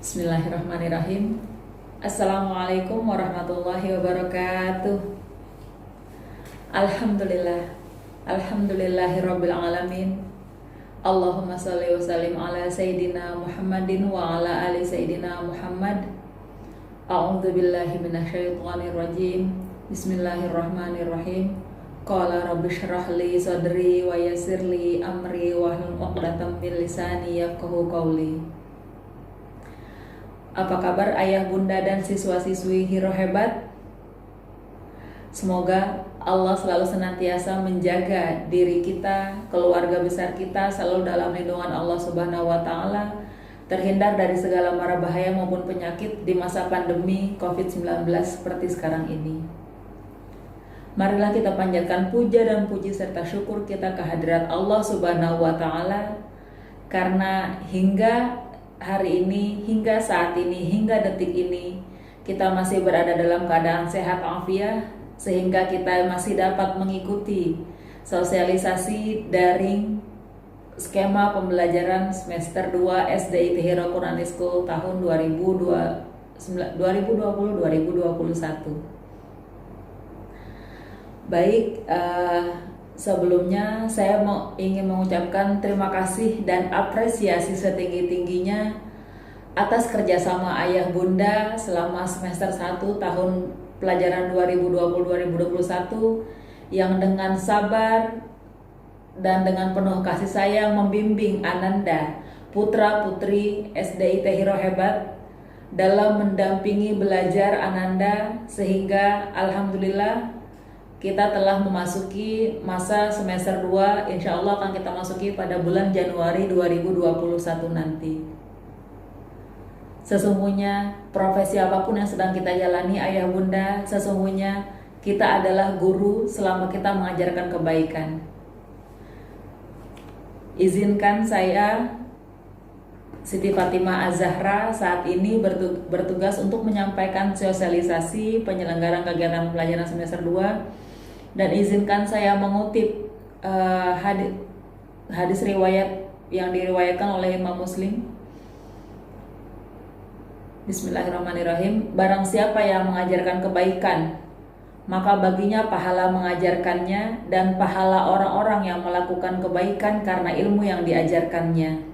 Bismillahirrahmanirrahim. Assalamualaikum warahmatullahi wabarakatuh. Alhamdulillah. Alhamdulillahirabbil alamin. Allahumma shalli wa sallim ala sayyidina Muhammadin wa ala ali sayyidina Muhammad. A'udzu billahi minasyaitonir rajim. Bismillahirrahmanirrahim. Qala rabbi shrah li sadri wa yassir li amri wahlul 'uqdatam min lisani yafqahu qawli. Apa kabar ayah, bunda, dan siswa-siswi Hiro Hebat? Semoga Allah selalu senantiasa menjaga diri kita, keluarga besar kita selalu dalam lindungan Allah Subhanahu wa Ta'ala, terhindar dari segala mara bahaya maupun penyakit di masa pandemi COVID-19 seperti sekarang ini. Marilah kita panjatkan puja dan puji serta syukur kita kehadirat Allah Subhanahu wa Ta'ala, karena hingga hari ini, hingga saat ini, hingga detik ini kita masih berada dalam keadaan sehat afiat, sehingga kita masih dapat mengikuti sosialisasi daring skema pembelajaran semester 2 SDIT Hero Quranic School tahun 2020-2021. Baik, sebelumnya saya ingin mengucapkan terima kasih dan apresiasi setinggi-tingginya atas kerjasama ayah bunda selama semester 1 tahun pelajaran 2020-2021 yang dengan sabar dan dengan penuh kasih sayang membimbing Ananda, putra-putri SDIT Hiro Hebat dalam mendampingi belajar Ananda, sehingga alhamdulillah kita telah memasuki masa semester 2, insya Allah akan kita masuki pada bulan Januari 2021 nanti. Sesungguhnya profesi apapun yang sedang kita jalani ayah bunda, sesungguhnya kita adalah guru selama kita mengajarkan kebaikan. Izinkan saya, Siti Fatimah Az-Zahra, saat ini bertugas untuk menyampaikan sosialisasi penyelenggaraan kegiatan pelajaran semester 2. Dan izinkan saya mengutip hadis riwayat yang diriwayatkan oleh Imam Muslim. Bismillahirrahmanirrahim. Barang siapa yang mengajarkan kebaikan, maka baginya pahala mengajarkannya dan pahala orang-orang yang melakukan kebaikan karena ilmu yang diajarkannya,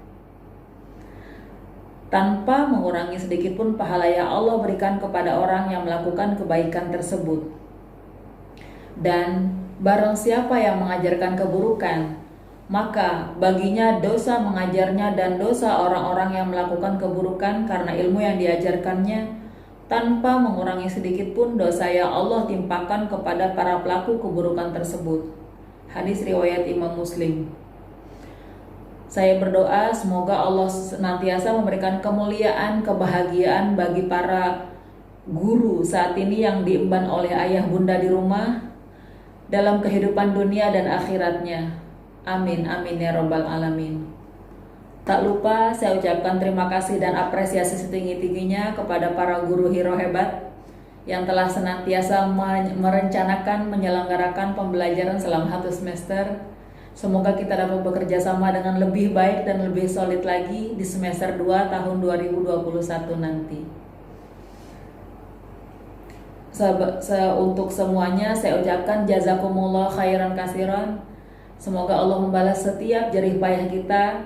tanpa mengurangi sedikitpun pahala yang Allah berikan kepada orang yang melakukan kebaikan tersebut. Dan barang siapa yang mengajarkan keburukan, maka baginya dosa mengajarnya dan dosa orang-orang yang melakukan keburukan karena ilmu yang diajarkannya, tanpa mengurangi sedikit pun dosa yang Allah timpakan kepada para pelaku keburukan tersebut. Hadis riwayat Imam Muslim. Saya berdoa semoga Allah senantiasa memberikan kemuliaan, kebahagiaan bagi para guru saat ini yang diemban oleh ayah bunda di rumah, dalam kehidupan dunia dan akhiratnya. Amin, amin ya robbal alamin. Tak lupa saya ucapkan terima kasih dan apresiasi setinggi-tingginya kepada para guru Hiro Hebat yang telah senantiasa merencanakan, menyelenggarakan pembelajaran selama 1 semester. Semoga kita dapat bekerja sama dengan lebih baik dan lebih solid lagi di semester 2 tahun 2021 nanti. Untuk semuanya saya ucapkan jazakumullah khairan kasiran. Semoga Allah membalas setiap jerih payah kita,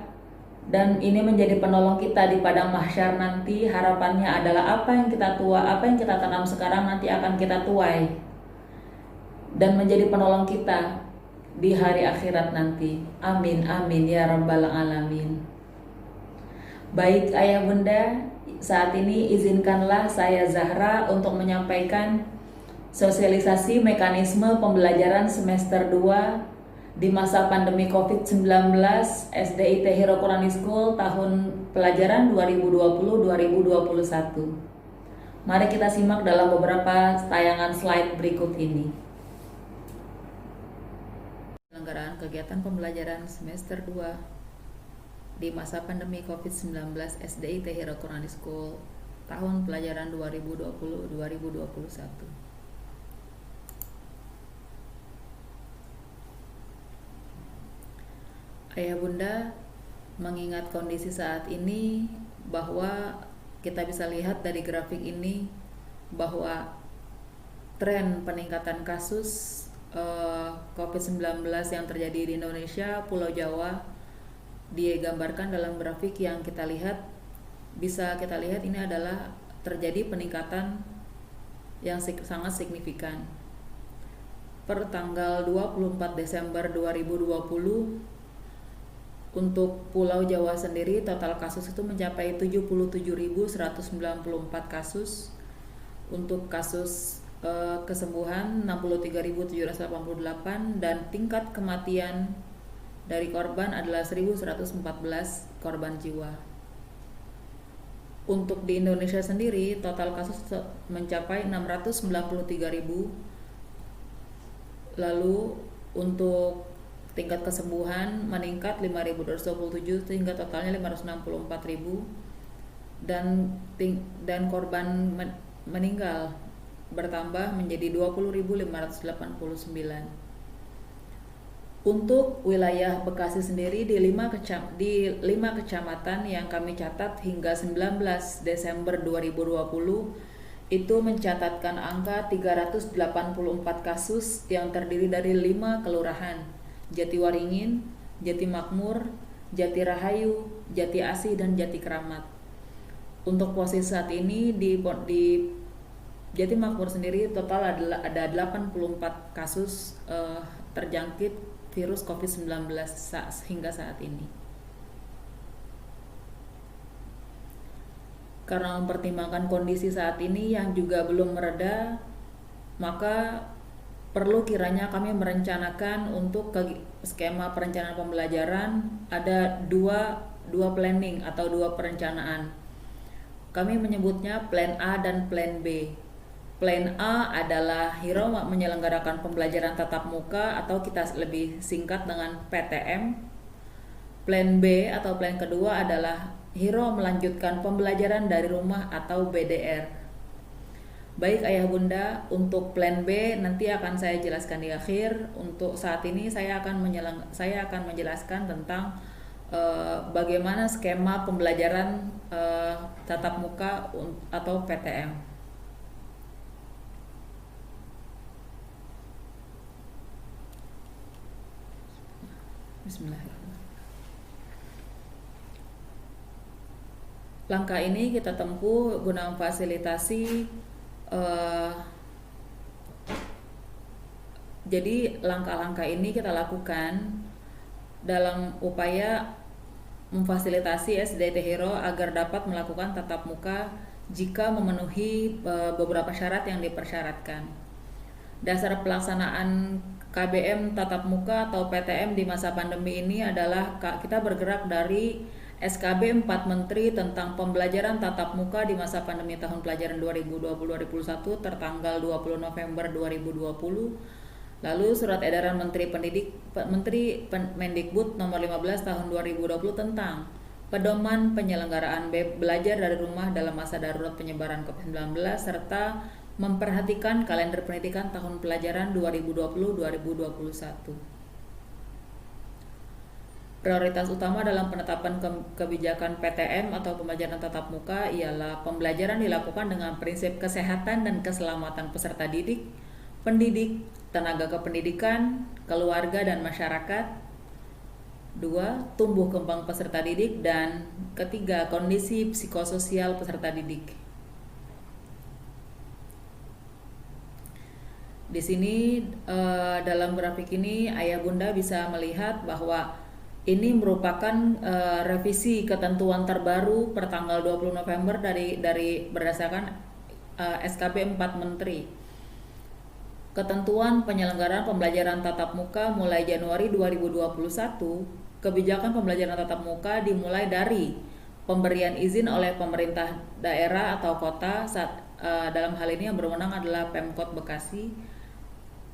dan ini menjadi penolong kita di padang mahsyar nanti. Harapannya adalah apa yang kita tanam sekarang nanti akan kita tuai dan menjadi penolong kita di hari akhirat nanti. Amin, amin ya rabbal alamin. Baik ayah bunda, saat ini izinkanlah saya Zahra untuk menyampaikan sosialisasi mekanisme pembelajaran semester 2 di masa pandemi COVID-19 SDIT Hero Quranic School tahun pelajaran 2020-2021. Mari kita simak dalam beberapa tayangan slide berikut ini. Penyelenggaraan kegiatan pembelajaran semester 2 di masa pandemi COVID-19 SDIT Hero Quranic School tahun pelajaran 2020-2021. Ayah bunda mengingat kondisi saat ini bahwa kita bisa lihat dari grafik ini bahwa tren peningkatan kasus COVID-19 yang terjadi di Indonesia, Pulau Jawa, digambarkan dalam grafik yang kita lihat. Bisa kita lihat ini adalah terjadi peningkatan yang sangat signifikan. Per tanggal 24 Desember 2020, untuk Pulau Jawa sendiri total kasus itu mencapai 77.194 kasus. Untuk kasus kesembuhan 63.788, dan tingkat kematian dari korban adalah 1.114 korban jiwa. Untuk di Indonesia sendiri total kasus mencapai 693.000. Lalu untuk tingkat kesembuhan meningkat 5.227 sehingga totalnya 564.000, dan korban meninggal bertambah menjadi 20.589. Untuk wilayah Bekasi sendiri di 5 kecamatan yang kami catat hingga 19 Desember 2020 itu mencatatkan angka 384 kasus yang terdiri dari 5 kelurahan: Jatiwaringin, Jatimakmur, Jatirahayu, Jati Asih, dan Jati Kramat. Untuk posisi saat ini di Jatimakmur sendiri total ada 84 kasus terjangkit virus COVID-19 hingga saat ini. Karena mempertimbangkan kondisi saat ini yang juga belum mereda, maka perlu kiranya kami merencanakan untuk skema perencanaan pembelajaran ada dua planning atau 2 perencanaan. Kami menyebutnya Plan A dan Plan B. Plan A adalah Hiro menyelenggarakan pembelajaran tatap muka atau kita lebih singkat dengan PTM. Plan B atau plan kedua adalah Hiro melanjutkan pembelajaran dari rumah atau BDR. Baik Ayah Bunda, untuk plan B nanti akan saya jelaskan di akhir. Untuk saat ini saya akan menjelaskan tentang bagaimana skema pembelajaran tatap muka atau PTM. Bismillahirrahmanirrahim. Langkah ini kita tempuh guna memfasilitasi jadi langkah-langkah ini kita lakukan dalam upaya memfasilitasi SDT Hiro agar dapat melakukan tatap muka jika memenuhi beberapa syarat yang dipersyaratkan. Dasar pelaksanaan KBM tatap muka atau PTM di masa pandemi ini adalah kita bergerak dari SKB 4 Menteri tentang pembelajaran tatap muka di masa pandemi tahun pelajaran 2020-2021 tertanggal 20 November 2020. Lalu Surat Edaran Menteri Mendikbud nomor 15 tahun 2020 tentang pedoman penyelenggaraan belajar dari rumah dalam masa darurat penyebaran COVID-19 serta memperhatikan kalender pendidikan tahun pelajaran 2020-2021. Prioritas utama dalam penetapan kebijakan PTM atau pembelajaran tatap muka ialah pembelajaran dilakukan dengan prinsip kesehatan dan keselamatan peserta didik, pendidik, tenaga kependidikan, keluarga, dan masyarakat. 2. Tumbuh kembang peserta didik. Dan 3. Kondisi psikososial peserta didik. Di sini dalam grafik ini Ayah Bunda bisa melihat bahwa ini merupakan revisi ketentuan terbaru per tanggal 20 November dari berdasarkan SKB 4 Menteri. Ketentuan penyelenggaraan pembelajaran tatap muka mulai Januari 2021, kebijakan pembelajaran tatap muka dimulai dari pemberian izin oleh pemerintah daerah atau kota dalam hal ini yang berwenang adalah Pemkot Bekasi,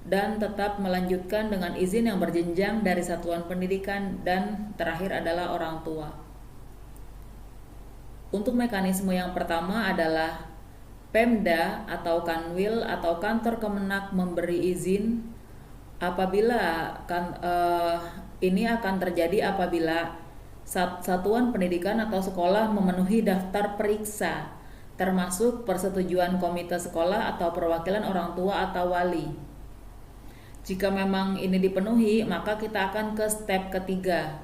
dan tetap melanjutkan dengan izin yang berjenjang dari satuan pendidikan, dan terakhir adalah orang tua. Untuk mekanisme yang pertama adalah Pemda atau Kanwil atau Kantor Kemenak memberi izin apabila ini akan terjadi apabila satuan pendidikan atau sekolah memenuhi daftar periksa, termasuk persetujuan komite sekolah atau perwakilan orang tua atau wali. Jika memang ini dipenuhi, maka kita akan ke step ketiga.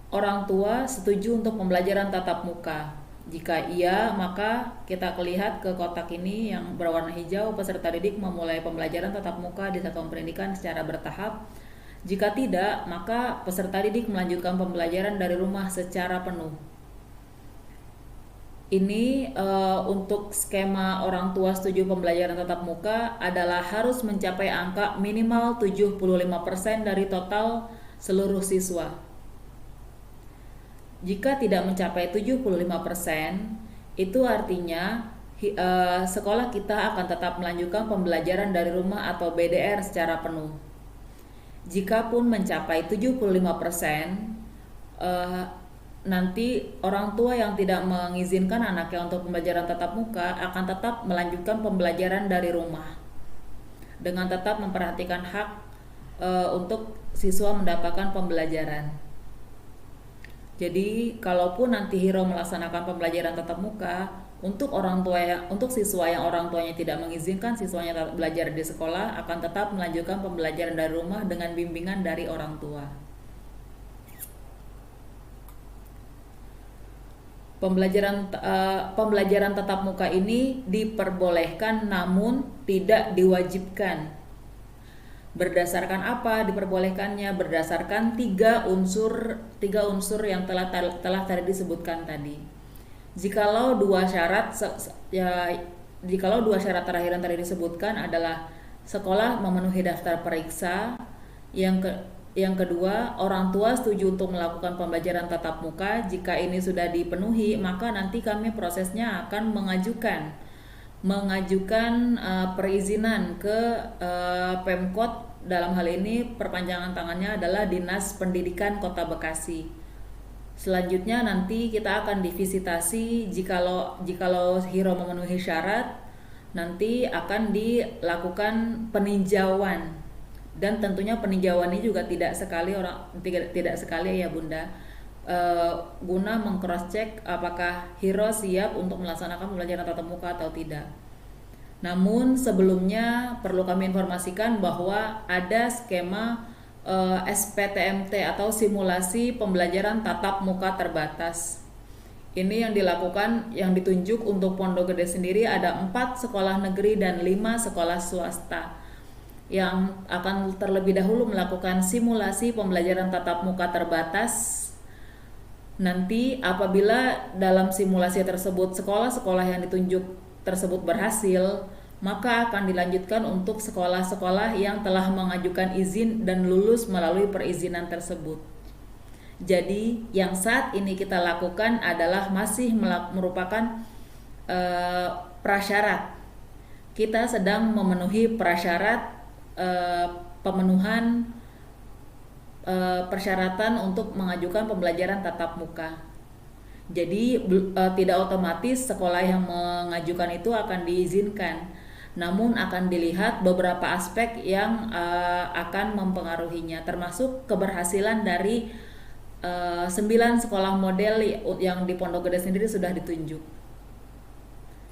Orang tua setuju untuk pembelajaran tatap muka. Jika iya, maka kita lihat ke kotak ini yang berwarna hijau, peserta didik memulai pembelajaran tatap muka di satuan pendidikan secara bertahap. Jika tidak, maka peserta didik melanjutkan pembelajaran dari rumah secara penuh. Ini untuk skema orang tua setuju pembelajaran tatap muka adalah harus mencapai angka minimal 75% dari total seluruh siswa. Jika tidak mencapai 75%, itu artinya sekolah kita akan tetap melanjutkan pembelajaran dari rumah atau BDR secara penuh. Jikapun mencapai 75%, nanti orang tua yang tidak mengizinkan anaknya untuk pembelajaran tatap muka akan tetap melanjutkan pembelajaran dari rumah dengan tetap memperhatikan hak untuk siswa mendapatkan pembelajaran. Jadi kalaupun nanti Hiro melaksanakan pembelajaran tatap muka, untuk siswa yang orang tuanya tidak mengizinkan siswanya belajar di sekolah akan tetap melanjutkan pembelajaran dari rumah dengan bimbingan dari orang tua. Pembelajaran tatap muka ini diperbolehkan namun tidak diwajibkan. Berdasarkan apa diperbolehkannya? Berdasarkan tiga unsur yang telah tadi disebutkan tadi. Jikalau dua syarat terakhir yang tadi disebutkan adalah sekolah memenuhi daftar periksa, yang kedua, orang tua setuju untuk melakukan pembelajaran tatap muka. Jika ini sudah dipenuhi, maka nanti kami prosesnya akan mengajukan perizinan ke Pemkot. Dalam hal ini perpanjangan tangannya adalah Dinas Pendidikan Kota Bekasi. Selanjutnya nanti kita akan divisitasi. Jikalau Hiro memenuhi syarat, nanti akan dilakukan peninjauan. Dan tentunya peninjauan ini juga tidak sekali ya Bunda, guna meng-cross check apakah Hiro siap untuk melaksanakan pembelajaran tatap muka atau tidak. Namun sebelumnya perlu kami informasikan bahwa ada skema SPTMT atau simulasi pembelajaran tatap muka terbatas. Ini yang ditunjuk untuk Pondok Gede sendiri ada 4 sekolah negeri dan 5 sekolah swasta yang akan terlebih dahulu melakukan simulasi pembelajaran tatap muka terbatas. Nanti apabila dalam simulasi tersebut sekolah-sekolah yang ditunjuk tersebut berhasil, maka akan dilanjutkan untuk sekolah-sekolah yang telah mengajukan izin dan lulus melalui perizinan tersebut. Jadi yang saat ini kita lakukan adalah masih merupakan prasyarat. Kita sedang memenuhi prasyarat pemenuhan persyaratan untuk mengajukan pembelajaran tatap muka. Jadi tidak otomatis sekolah yang mengajukan itu akan diizinkan, namun akan dilihat beberapa aspek yang akan mempengaruhinya, termasuk keberhasilan dari 9 sekolah model yang di Pondok Gede sendiri sudah ditunjuk.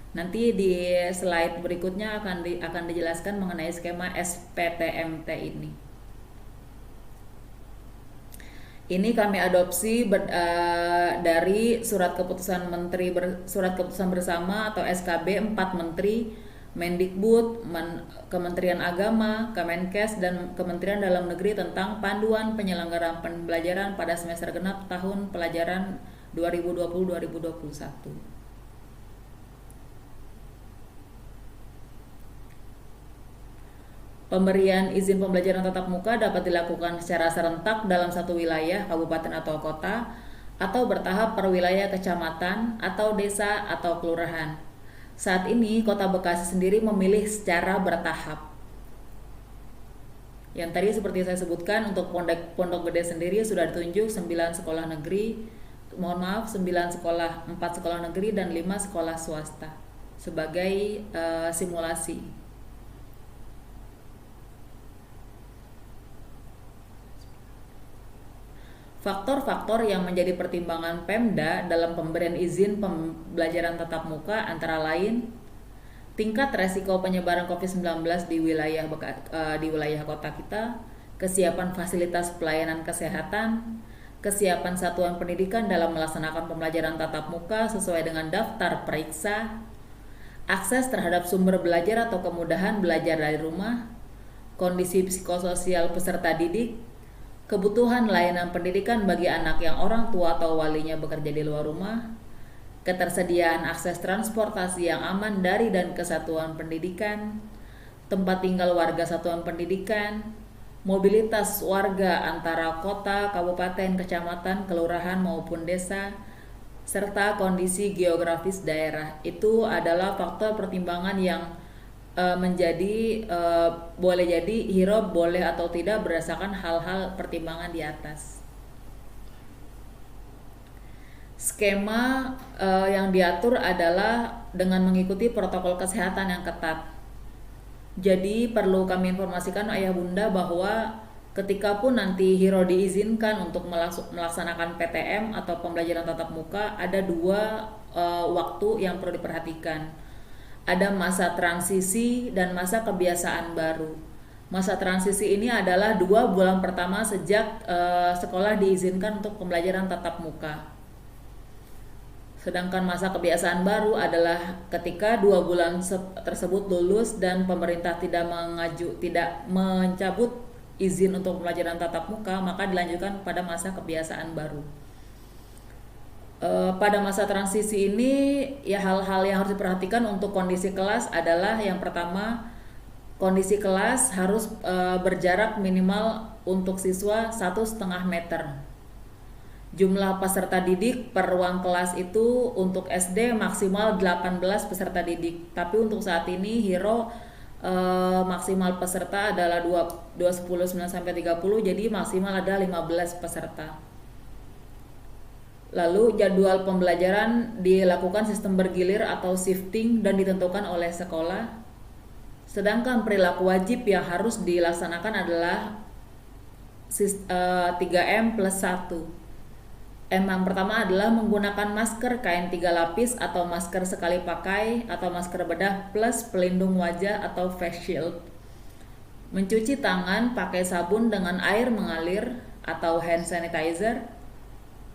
Nanti di slide berikutnya akan dijelaskan mengenai skema SPTMT ini. Ini kami adopsi dari surat keputusan bersama atau SKB 4 Menteri, Mendikbud, Kementerian Agama, Kemenkes, dan Kementerian Dalam Negeri tentang panduan penyelenggaraan pembelajaran pada semester genap tahun pelajaran 2020-2021. Pemberian izin pembelajaran tatap muka dapat dilakukan secara serentak dalam satu wilayah, kabupaten atau kota, atau bertahap per wilayah kecamatan, atau desa, atau kelurahan. Saat ini, Kota Bekasi sendiri memilih secara bertahap. Yang tadi seperti saya sebutkan, untuk Pondok Gede sendiri sudah ditunjuk 9 sekolah negeri, 4 sekolah negeri dan 5 sekolah swasta sebagai simulasi. Faktor-faktor yang menjadi pertimbangan Pemda dalam pemberian izin pembelajaran tatap muka antara lain tingkat resiko penyebaran COVID-19 di wilayah kota kita, kesiapan fasilitas pelayanan kesehatan, kesiapan satuan pendidikan dalam melaksanakan pembelajaran tatap muka sesuai dengan daftar periksa, akses terhadap sumber belajar atau kemudahan belajar dari rumah, kondisi psikososial peserta didik, kebutuhan layanan pendidikan bagi anak yang orang tua atau walinya bekerja di luar rumah, ketersediaan akses transportasi yang aman dari dan ke satuan pendidikan, tempat tinggal warga satuan pendidikan, mobilitas warga antara kota, kabupaten, kecamatan, kelurahan maupun desa, serta kondisi geografis daerah. Itu adalah faktor pertimbangan yang boleh jadi hero boleh atau tidak berdasarkan hal-hal pertimbangan di atas. Skema yang diatur adalah dengan mengikuti protokol kesehatan yang ketat. Jadi perlu kami informasikan ayah bunda bahwa ketika pun nanti hero diizinkan untuk melaksanakan PTM atau pembelajaran tatap muka, ada dua waktu yang perlu diperhatikan. Ada masa transisi dan masa kebiasaan baru. Masa transisi ini adalah 2 bulan pertama sejak sekolah diizinkan untuk pembelajaran tatap muka. Sedangkan masa kebiasaan baru adalah ketika 2 bulan tersebut lulus dan pemerintah tidak mencabut izin untuk pembelajaran tatap muka, maka dilanjutkan pada masa kebiasaan baru. Pada masa transisi ini ya hal-hal yang harus diperhatikan untuk kondisi kelas adalah yang pertama, kondisi kelas harus berjarak minimal untuk siswa 1,5 meter. Jumlah peserta didik per ruang kelas itu untuk SD maksimal 18 peserta didik, tapi untuk saat ini hero maksimal peserta adalah 210 9 sampai 30, jadi maksimal ada 15 peserta. Lalu jadwal pembelajaran dilakukan sistem bergilir atau shifting dan ditentukan oleh sekolah. Sedangkan perilaku wajib yang harus dilaksanakan adalah 3M plus 1. M yang pertama adalah menggunakan masker kain 3 lapis atau masker sekali pakai atau masker bedah plus pelindung wajah atau face shield. Mencuci tangan pakai sabun dengan air mengalir atau hand sanitizer.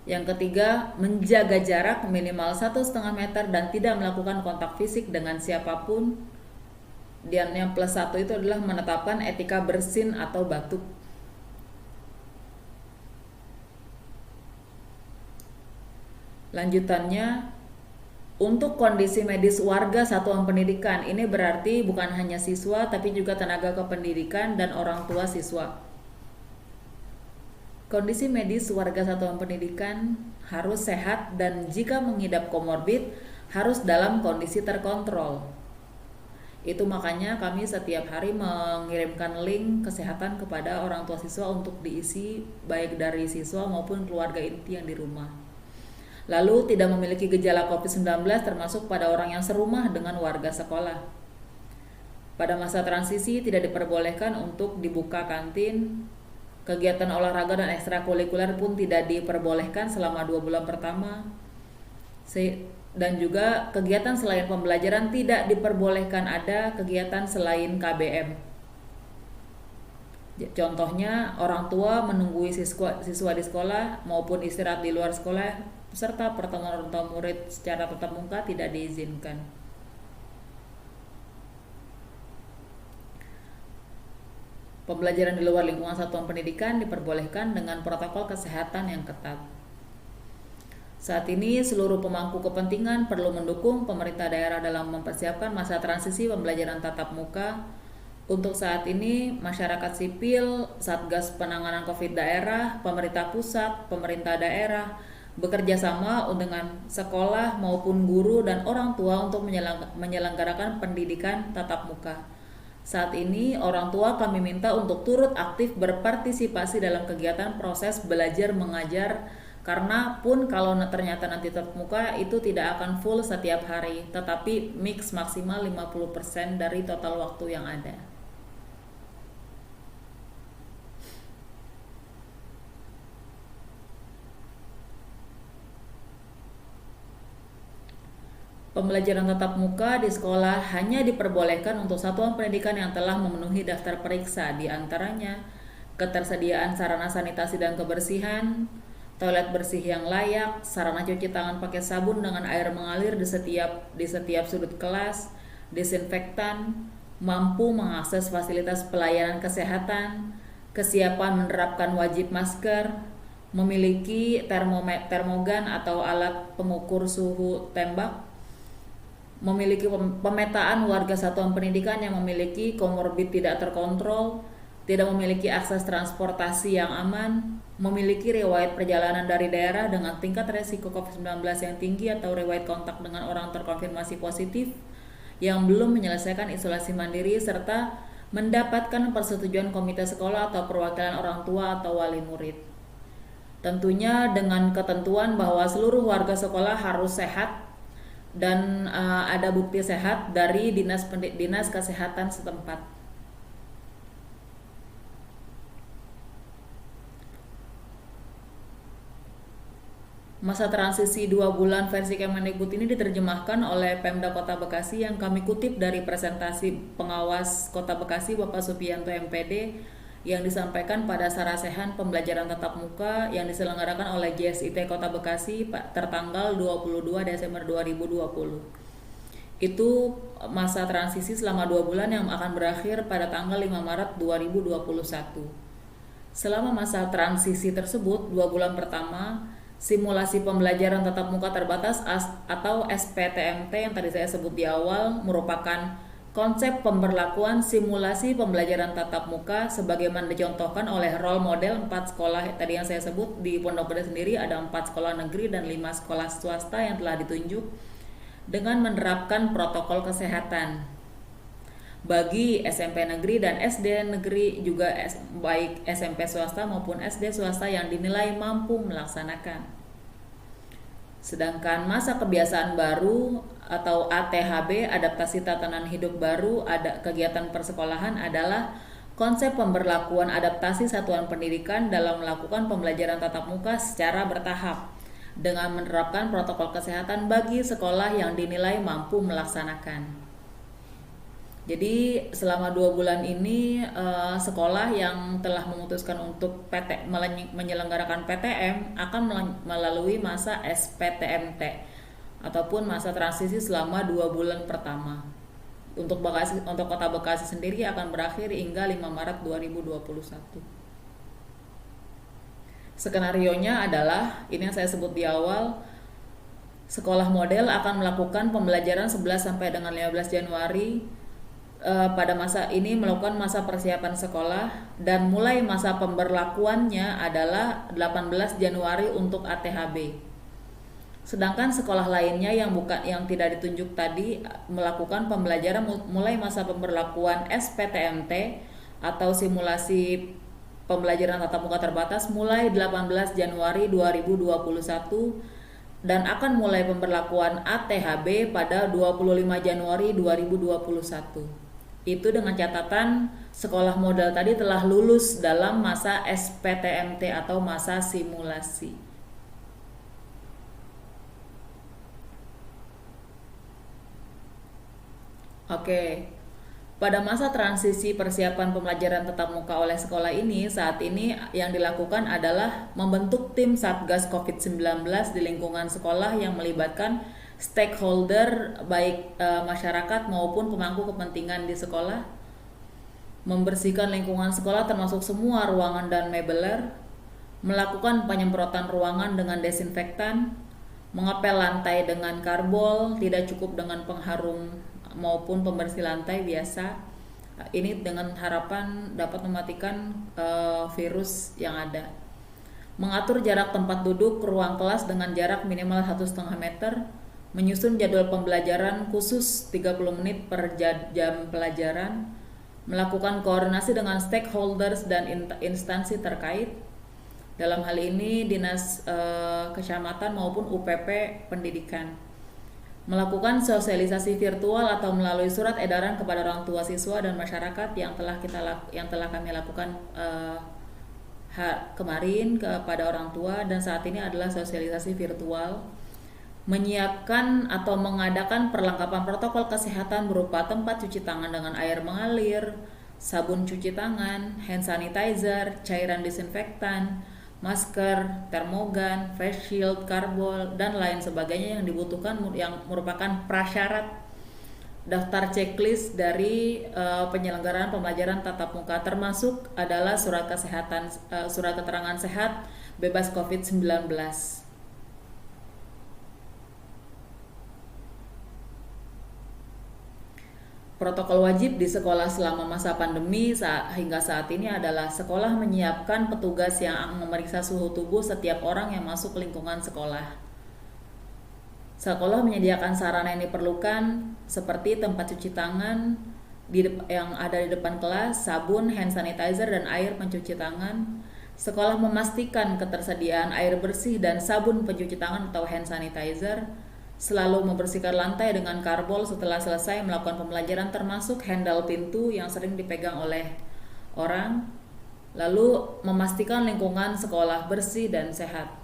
Yang ketiga, menjaga jarak minimal 1,5 meter dan tidak melakukan kontak fisik dengan siapapun. Dan yang plus 1 itu adalah menetapkan etika bersin atau batuk. Lanjutannya, untuk kondisi medis warga satuan pendidikan, ini berarti bukan hanya siswa tapi juga tenaga kependidikan dan orang tua siswa. Kondisi medis warga satuan pendidikan harus sehat dan jika mengidap komorbid harus dalam kondisi terkontrol. Itu makanya kami setiap hari mengirimkan link kesehatan kepada orang tua siswa untuk diisi baik dari siswa maupun keluarga inti yang di rumah. Lalu tidak memiliki gejala COVID-19 termasuk pada orang yang serumah dengan warga sekolah. Pada masa transisi tidak diperbolehkan untuk dibuka kantin. Kegiatan olahraga dan ekstrakurikuler pun tidak diperbolehkan selama 2 bulan pertama. Dan juga kegiatan selain pembelajaran tidak diperbolehkan ada kegiatan selain KBM. Contohnya orang tua menunggui siswa di sekolah maupun istirahat di luar sekolah serta pertemuan orang tua murid secara tatap muka tidak diizinkan. Pembelajaran di luar lingkungan satuan pendidikan diperbolehkan dengan protokol kesehatan yang ketat. Saat ini seluruh pemangku kepentingan perlu mendukung pemerintah daerah dalam mempersiapkan masa transisi pembelajaran tatap muka. Untuk saat ini masyarakat sipil, Satgas Penanganan Covid daerah, pemerintah pusat, pemerintah daerah bekerja sama dengan sekolah maupun guru dan orang tua untuk menyelenggarakan pendidikan tatap muka. Saat ini orang tua kami minta untuk turut aktif berpartisipasi dalam kegiatan proses belajar mengajar karena pun kalau ternyata nanti tatap muka itu tidak akan full setiap hari tetapi mix maksimal 50% dari total waktu yang ada. Pembelajaran tatap muka di sekolah hanya diperbolehkan untuk satuan pendidikan yang telah memenuhi daftar periksa, di antaranya ketersediaan sarana sanitasi dan kebersihan, toilet bersih yang layak, sarana cuci tangan pakai sabun dengan air mengalir di setiap sudut kelas, disinfektan, mampu mengakses fasilitas pelayanan kesehatan, kesiapan menerapkan wajib masker, memiliki termogan atau alat pengukur suhu tembak, memiliki pemetaan warga satuan pendidikan yang memiliki komorbid tidak terkontrol, tidak memiliki akses transportasi yang aman, memiliki riwayat perjalanan dari daerah dengan tingkat resiko COVID-19 yang tinggi atau riwayat kontak dengan orang terkonfirmasi positif yang belum menyelesaikan isolasi mandiri, serta mendapatkan persetujuan komite sekolah atau perwakilan orang tua atau wali murid. Tentunya dengan ketentuan bahwa seluruh warga sekolah harus sehat dan ada bukti sehat dari dinas kesehatan setempat. Masa transisi 2 bulan versi Kemendikbud ini diterjemahkan oleh Pemda Kota Bekasi yang kami kutip dari presentasi pengawas Kota Bekasi Bapak Supianto MPD yang disampaikan pada sarasehan pembelajaran tatap muka yang diselenggarakan oleh JSIT Kota Bekasi tertanggal 22 Desember 2020. Itu masa transisi selama 2 bulan yang akan berakhir pada tanggal 5 Maret 2021. Selama masa transisi tersebut, 2 bulan pertama, simulasi pembelajaran tatap muka terbatas atau SPTMT yang tadi saya sebut di awal merupakan konsep pemberlakuan simulasi pembelajaran tatap muka sebagaimana dicontohkan oleh role model 4 sekolah tadi yang saya sebut. Di Pondok Gede sendiri ada 4 sekolah negeri dan 5 sekolah swasta yang telah ditunjuk dengan menerapkan protokol kesehatan. Bagi SMP negeri dan SD negeri juga baik SMP swasta maupun SD swasta yang dinilai mampu melaksanakan. Sedangkan masa kebiasaan baru atau ATHB, adaptasi tatanan hidup baru, ada kegiatan persekolahan adalah konsep pemberlakuan adaptasi satuan pendidikan dalam melakukan pembelajaran tatap muka secara bertahap dengan menerapkan protokol kesehatan bagi sekolah yang dinilai mampu melaksanakan. Jadi selama 2 bulan ini sekolah yang telah memutuskan untuk menyelenggarakan PTM akan melalui masa SPTMT ataupun masa transisi selama 2 bulan pertama. Untuk Kota Bekasi sendiri akan berakhir hingga 5 Maret 2021. Skenarionya adalah ini yang saya sebut di awal. Sekolah model akan melakukan pembelajaran 11 sampai dengan 15 Januari. Pada masa ini melakukan masa persiapan sekolah dan mulai masa pemberlakuannya adalah 18 Januari untuk ATHB. Sedangkan sekolah lainnya yang tidak ditunjuk tadi melakukan pembelajaran mulai masa pemberlakuan SPTMT atau simulasi pembelajaran tatap muka terbatas mulai 18 Januari 2021 dan akan mulai pemberlakuan ATHB pada 25 Januari 2021. Itu dengan catatan sekolah model tadi telah lulus dalam masa SPTMT atau masa simulasi. Oke, pada masa transisi persiapan pembelajaran tatap muka oleh sekolah ini, saat ini yang dilakukan adalah membentuk tim Satgas COVID-19 di lingkungan sekolah yang melibatkan stakeholder baik masyarakat maupun pemangku kepentingan di sekolah, membersihkan lingkungan sekolah termasuk semua ruangan dan mebeler, melakukan penyemprotan ruangan dengan desinfektan, mengepel lantai dengan karbol, tidak cukup dengan pengharum maupun pembersih lantai biasa. Ini dengan harapan dapat mematikan virus yang ada. Mengatur jarak tempat duduk ruang kelas dengan jarak minimal 1,5 meter. Menyusun jadwal pembelajaran khusus 30 menit per jam pelajaran, melakukan koordinasi dengan stakeholders dan instansi terkait. Dalam hal ini dinas kecamatan maupun UPP pendidikan. Melakukan sosialisasi virtual atau melalui surat edaran kepada orang tua siswa dan masyarakat yang telah kami lakukan kemarin kepada orang tua dan saat ini adalah sosialisasi virtual. menyiapkan atau mengadakan perlengkapan protokol kesehatan berupa tempat cuci tangan dengan air mengalir, sabun cuci tangan, hand sanitizer, cairan disinfektan, masker, termogan, face shield, karbol, dan lain sebagainya yang dibutuhkan yang merupakan prasyarat daftar checklist dari penyelenggaraan pembelajaran tatap muka, termasuk adalah surat kesehatan, surat keterangan sehat bebas COVID-19. Protokol wajib di sekolah selama masa pandemi hingga saat ini adalah sekolah menyiapkan petugas yang memeriksa suhu tubuh setiap orang yang masuk lingkungan sekolah. Sekolah menyediakan sarana yang diperlukan seperti tempat cuci tangan yang ada di depan kelas, sabun, hand sanitizer, dan air pencuci tangan. Sekolah memastikan ketersediaan air bersih dan sabun pencuci tangan atau hand sanitizer, selalu membersihkan lantai dengan karbol setelah selesai melakukan pembelajaran, termasuk handle pintu yang sering dipegang oleh orang, lalu memastikan lingkungan sekolah bersih dan sehat.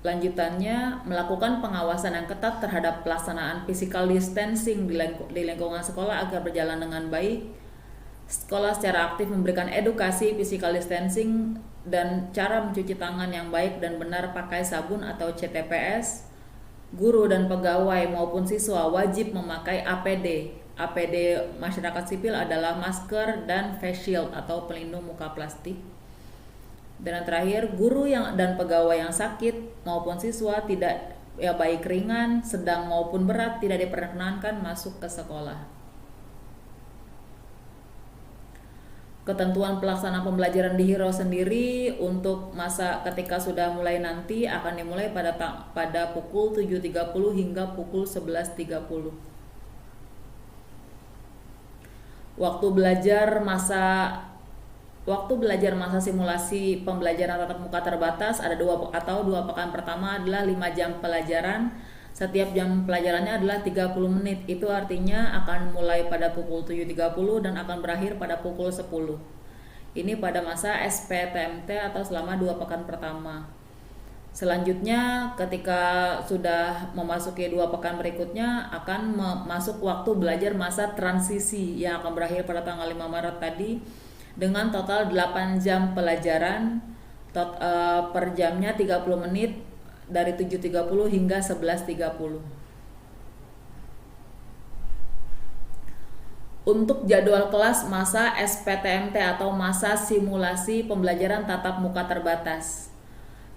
Lanjutannya, melakukan pengawasan yang ketat terhadap pelaksanaan physical distancing di lingkungan sekolah agar berjalan dengan baik. Sekolah secara aktif memberikan edukasi physical distancing dan cara mencuci tangan yang baik dan benar pakai sabun atau CTPS. Guru dan pegawai maupun siswa wajib memakai APD. APD masyarakat sipil adalah masker dan face shield atau pelindung muka plastik. Dan yang terakhir, guru dan pegawai yang sakit maupun siswa tidak baik ringan, sedang maupun berat tidak diperkenankan masuk ke sekolah. Ketentuan pelaksanaan pembelajaran di Hirau sendiri untuk masa ketika sudah mulai nanti akan dimulai pada pukul 7.30 hingga pukul 11.30. Waktu belajar masa simulasi pembelajaran tatap muka terbatas ada 2 pekan pertama adalah 5 jam pelajaran. Setiap jam pelajarannya adalah 30 menit. Itu artinya akan mulai pada pukul 7.30 dan akan berakhir pada pukul 10. Ini pada masa SPTMT atau selama 2 pekan pertama. Selanjutnya ketika sudah memasuki 2 pekan berikutnya akan masuk waktu belajar masa transisi yang akan berakhir pada tanggal 5 Maret tadi dengan total 8 jam pelajaran, per jamnya 30 menit dari 7.30 hingga 11.30. Untuk jadwal kelas masa SPTMT atau masa simulasi pembelajaran tatap muka terbatas.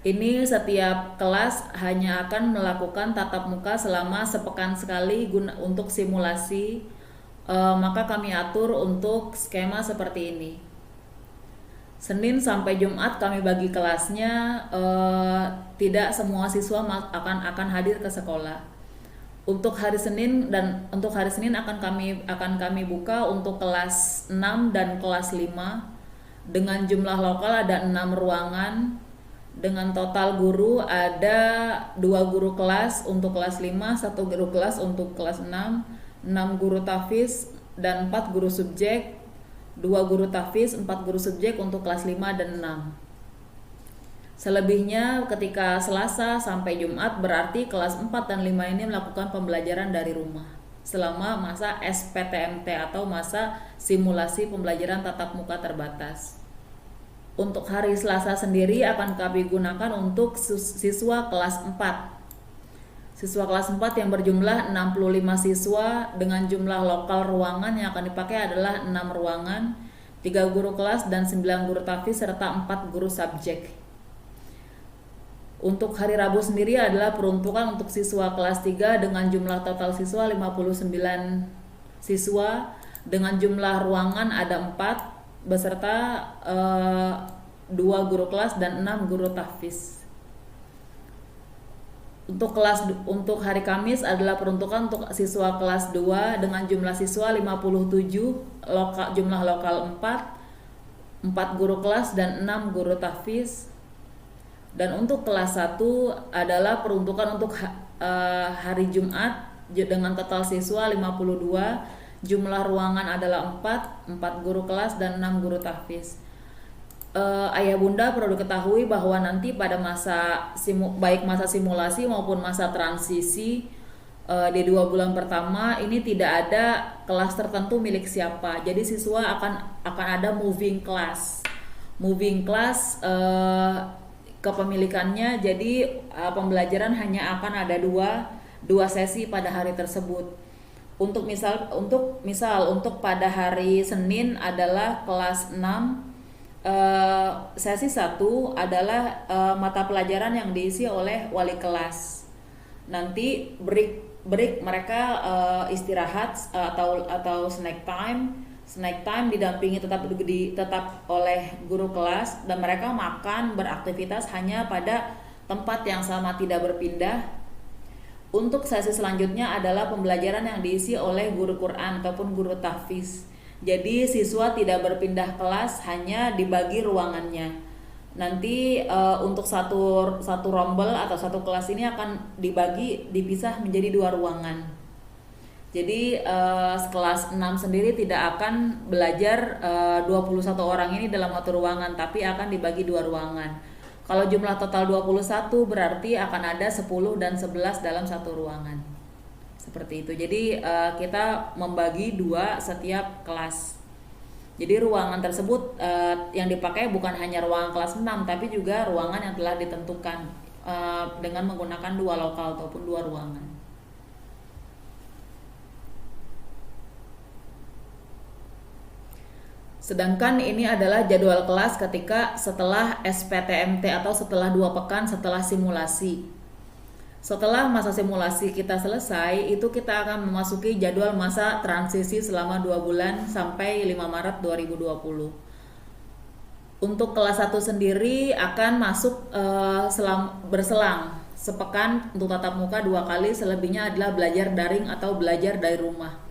Ini setiap kelas hanya akan melakukan tatap muka selama sepekan sekali untuk simulasi. Maka kami atur untuk skema seperti ini. Senin sampai Jumat kami bagi kelasnya, tidak semua siswa akan hadir ke sekolah. Untuk hari Senin akan kami buka untuk kelas 6 dan kelas 5 dengan jumlah lokal ada 6 ruangan dengan total guru ada 2 guru kelas untuk kelas 5, 1 guru kelas untuk kelas 6, 6 guru tahfiz dan 4 guru subjek. 2 guru tahfiz, 4 guru subjek untuk kelas 5 dan 6. Selebihnya ketika Selasa sampai Jumat berarti kelas 4 dan 5 ini melakukan pembelajaran dari rumah selama masa SPTMT atau masa simulasi pembelajaran tatap muka terbatas. Untuk hari Selasa sendiri akan kami gunakan untuk siswa kelas 4. Siswa kelas 4 yang berjumlah 65 siswa dengan jumlah lokal ruangan yang akan dipakai adalah 6 ruangan, 3 guru kelas dan 9 guru tahfiz serta 4 guru subjek. Untuk hari Rabu sendiri adalah peruntukan untuk siswa kelas 3 dengan jumlah total siswa 59 siswa dengan jumlah ruangan ada 4 beserta 2 guru kelas dan 6 guru tahfiz. Untuk hari Kamis adalah peruntukan untuk siswa kelas 2 dengan jumlah siswa 57, jumlah lokal 4 guru kelas dan 6 guru tahfiz. Dan untuk kelas 1 adalah peruntukan untuk hari Jumat dengan total siswa 52, jumlah ruangan adalah 4 guru kelas dan 6 guru tahfiz. Ayah bunda perlu diketahui bahwa nanti pada baik masa simulasi maupun masa transisi, di 2 bulan pertama ini tidak ada kelas tertentu milik siapa. Jadi siswa akan ada moving class. Moving class kepemilikannya, jadi pembelajaran hanya akan ada dua sesi pada hari tersebut. Untuk pada hari Senin adalah kelas 6. Sesi 1 adalah mata pelajaran yang diisi oleh wali kelas. Nanti break mereka istirahat atau snack time didampingi tetap oleh guru kelas, dan mereka makan beraktivitas hanya pada tempat yang sama, tidak berpindah. Untuk sesi selanjutnya adalah pembelajaran yang diisi oleh guru Quran ataupun guru tahfiz. Jadi siswa tidak berpindah kelas, hanya dibagi ruangannya. Nanti untuk satu rombel atau satu kelas ini akan dipisah menjadi 2 ruangan. Jadi kelas 6 sendiri tidak akan belajar 21 orang ini dalam satu ruangan, tapi akan dibagi 2 ruangan. Kalau jumlah total 21 berarti akan ada 10 dan 11 dalam satu ruangan. Seperti itu. Jadi kita membagi 2 setiap kelas. Jadi ruangan tersebut yang dipakai bukan hanya ruangan kelas 6, tapi juga ruangan yang telah ditentukan dengan menggunakan 2 lokal ataupun 2 ruangan. Sedangkan ini adalah jadwal kelas ketika setelah SPTMT atau setelah 2 pekan setelah simulasi. Setelah masa simulasi kita selesai, itu kita akan memasuki jadwal masa transisi selama 2 bulan sampai 5 Maret 2020. Untuk kelas 1 sendiri akan masuk berselang sepekan untuk tatap muka 2 kali, selebihnya adalah belajar daring atau belajar dari rumah.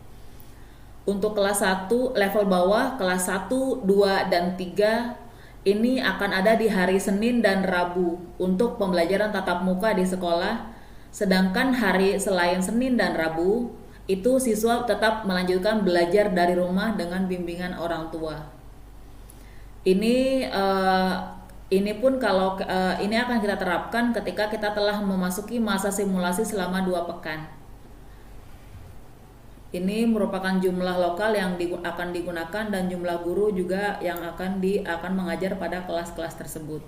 Untuk kelas 1 level bawah, kelas 1, 2, dan 3 ini akan ada di hari Senin dan Rabu untuk pembelajaran tatap muka di sekolah. Sedangkan hari selain Senin dan Rabu itu siswa tetap melanjutkan belajar dari rumah dengan bimbingan orang tua. Ini pun kalau ini akan kita terapkan ketika kita telah memasuki masa simulasi selama 2 pekan. Ini merupakan jumlah lokal yang akan digunakan dan jumlah guru juga yang akan mengajar pada kelas-kelas tersebut.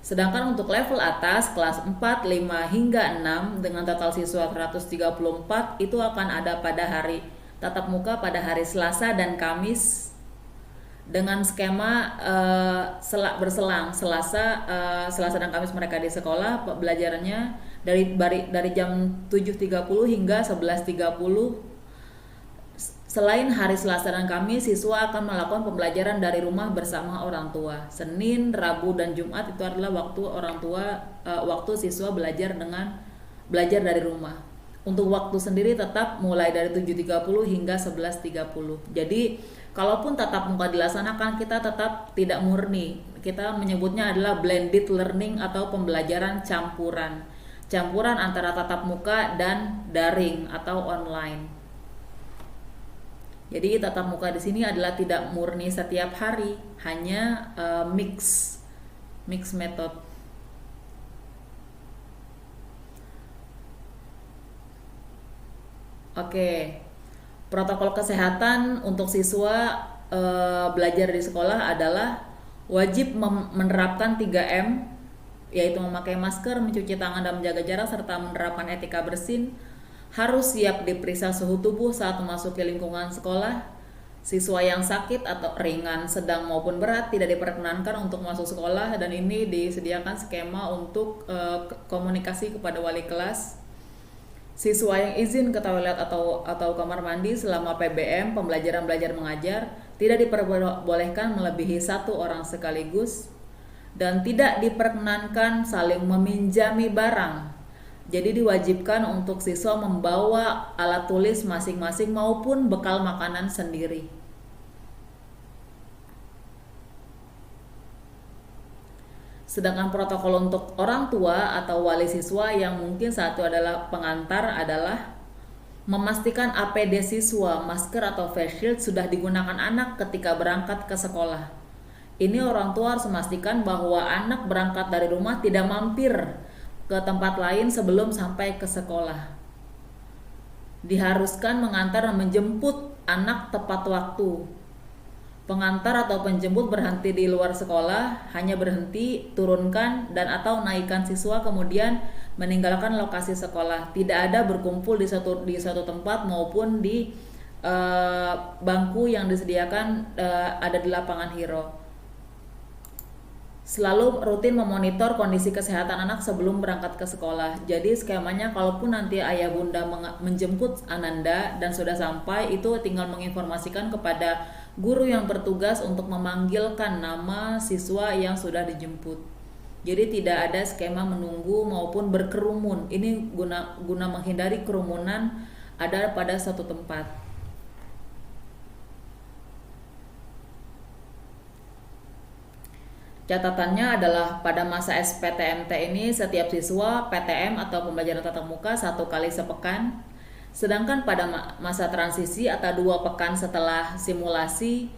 Sedangkan untuk level atas, kelas 4, 5, hingga 6 dengan total siswa 134 itu akan ada pada hari tatap muka pada hari Selasa dan Kamis dengan skema berselang. Selasa dan Kamis mereka di sekolah belajarnya dari jam 7.30 hingga 11.30. Selain hari Selasa dan Kamis, siswa akan melakukan pembelajaran dari rumah bersama orang tua. Senin, Rabu, dan Jumat itu adalah waktu siswa belajar dari rumah. Untuk waktu sendiri tetap mulai dari 7.30 hingga 11.30. Jadi kalaupun tatap muka dilaksanakan, kita tetap tidak murni. Kita menyebutnya adalah blended learning atau pembelajaran campuran antara tatap muka dan daring atau online. Jadi tatap muka di sini adalah tidak murni setiap hari, hanya mix method. Oke. Protokol kesehatan untuk siswa belajar di sekolah adalah wajib menerapkan 3M, yaitu memakai masker, mencuci tangan dan menjaga jarak, serta menerapkan etika bersin. Harus siap diperiksa suhu tubuh saat memasuki lingkungan sekolah. Siswa yang sakit atau ringan, sedang maupun berat tidak diperkenankan untuk masuk sekolah, dan ini disediakan skema untuk komunikasi kepada wali kelas. Siswa yang izin ke toilet atau kamar mandi selama PBM pembelajaran belajar mengajar tidak diperbolehkan melebihi 1 orang sekaligus, dan tidak diperkenankan saling meminjami barang. Jadi diwajibkan untuk siswa membawa alat tulis masing-masing maupun bekal makanan sendiri. Sedangkan protokol untuk orang tua atau wali siswa yang mungkin saat itu adalah pengantar adalah memastikan APD siswa, masker atau face shield sudah digunakan anak ketika berangkat ke sekolah. Ini orang tua harus memastikan bahwa anak berangkat dari rumah tidak mampir ke tempat lain sebelum sampai ke sekolah. Diharuskan mengantar dan menjemput anak tepat waktu. Pengantar atau penjemput berhenti di luar sekolah, hanya berhenti, turunkan, dan atau naikkan siswa kemudian meninggalkan lokasi sekolah. Tidak ada berkumpul di satu tempat maupun di bangku yang disediakan ada di lapangan hiro. Selalu rutin memonitor kondisi kesehatan anak sebelum berangkat ke sekolah. Jadi skemanya, kalaupun nanti ayah bunda menjemput Ananda dan sudah sampai, itu tinggal menginformasikan kepada guru yang bertugas untuk memanggilkan nama siswa yang sudah dijemput. Jadi tidak ada skema menunggu maupun berkerumun. Ini guna menghindari kerumunan ada pada satu tempat. Catatannya adalah pada masa SPTMT ini setiap siswa PTM atau pembelajaran tatap muka 1 kali sepekan. Sedangkan pada masa transisi atau 2 pekan setelah simulasi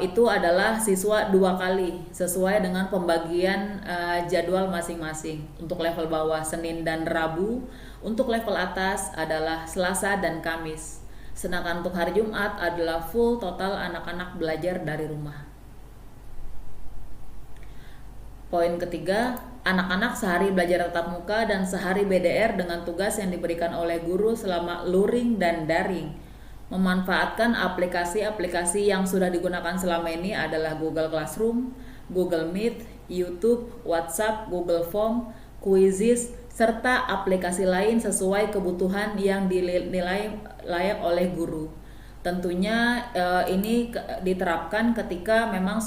itu adalah siswa 2 kali sesuai dengan pembagian jadwal masing-masing. Untuk level bawah Senin dan Rabu, untuk level atas adalah Selasa dan Kamis. Sedangkan untuk hari Jumat adalah full total anak-anak belajar dari rumah. Poin ketiga, anak-anak sehari belajar tatap muka dan sehari BDR dengan tugas yang diberikan oleh guru selama luring dan daring. Memanfaatkan aplikasi-aplikasi yang sudah digunakan selama ini adalah Google Classroom, Google Meet, YouTube, WhatsApp, Google Form, Quizizz, serta aplikasi lain sesuai kebutuhan yang dinilai layak oleh guru. Tentunya ini diterapkan ketika memang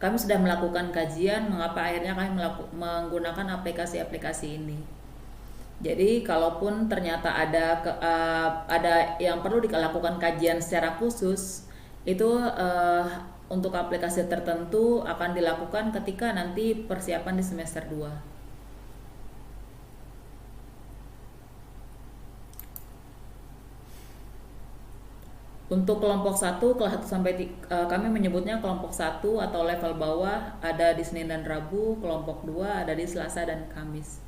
kami sudah melakukan kajian mengapa akhirnya kami menggunakan aplikasi-aplikasi ini. Jadi kalaupun ternyata ada yang perlu dilakukan kajian secara khusus, itu untuk aplikasi tertentu akan dilakukan ketika nanti persiapan di semester 2. Untuk kelompok 1, kelas 1 sampai kami menyebutnya kelompok 1 atau level bawah ada di Senin dan Rabu, kelompok 2 ada di Selasa dan Kamis.